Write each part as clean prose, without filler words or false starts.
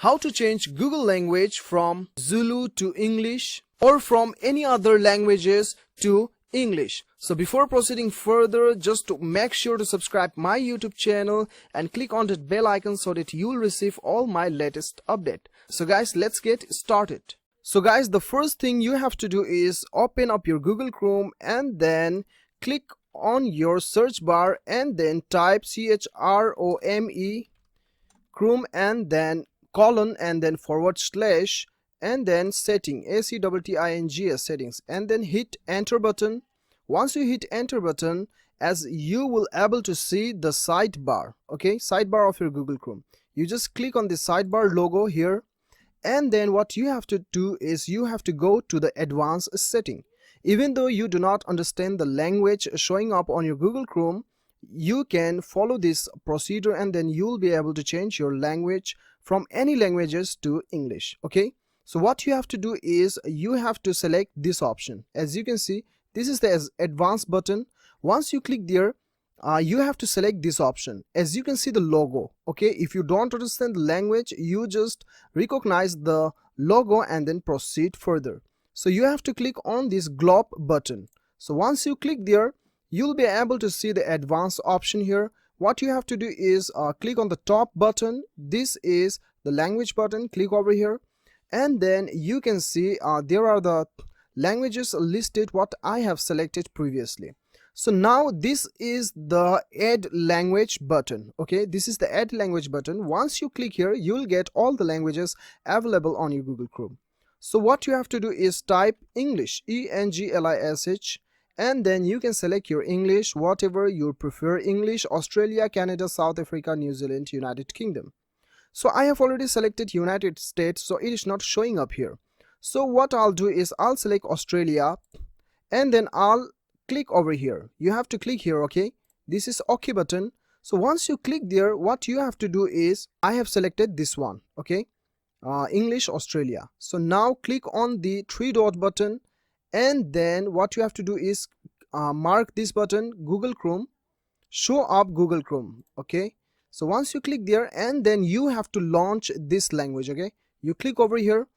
how to change Google language from Zulu to English or from any other languages to English. So before proceeding further, just to make sure to subscribe my YouTube channel and click on that bell icon so that you will receive all my latest update. So guys, let's get started. So guys, the first thing you have to do is open up your Google Chrome and then click on your search bar and then type CHROME Chrome and then colon and then / and then setting ACTTINGS settings and then hit enter button. Once you hit enter button, as you will able to see the sidebar, okay, sidebar of your Google Chrome. You just click on the sidebar logo here, and then what you have to do is you have to go to the advanced setting. Even though you do not understand the language showing up on your Google Chrome, you can follow this procedure and then you'll be able to change your language from any languages to English. Okay, so what you have to do is you have to select this option. As you can see, this is the advanced button. Once you click there, you have to select this option. As you can see the logo, okay, if you don't understand the language, you just recognize the logo and then proceed further. So you have to click on this globe button. So once you click there, you'll be able to see the advanced option here. What you have to do is click on the top button. This is the language button. Click over here and then you can see there are the languages listed what I have selected previously. So now this is the add language button. Okay, this is the add language button. Once you click here, you'll get all the languages available on your Google Chrome. So what you have to do is type English, ENGLISH, and then you can select your English, whatever you prefer. English, Australia, Canada, South Africa, New Zealand, United Kingdom. So I have already selected United States, so it is not showing up here. So what I'll do is I'll select Australia and then I'll click over here. You have to click here, okay? This is OK button. So once you click there, what you have to do is I have selected this one, okay? English, Australia. So now click on the 3-dot button and then what you have to do is mark this button, Google Chrome, show up Google Chrome, okay? So once you click there and then you have to launch this language, okay? You click over here.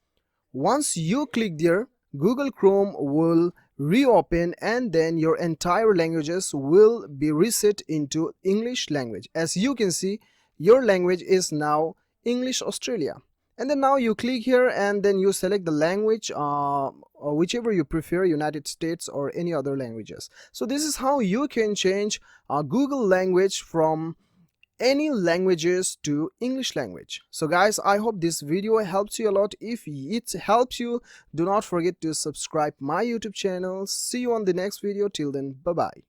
Once you click there, Google Chrome will reopen and then your entire languages will be reset into English language. As you can see, your language is now English Australia. And then now you click here and then you select the language, whichever you prefer, United States or any other languages. So this is how you can change Google language from any languages to English language. So guys, I hope this video helps you a lot. If it helps you, do not forget to subscribe my YouTube channel. See you on the next video. Till then, bye bye.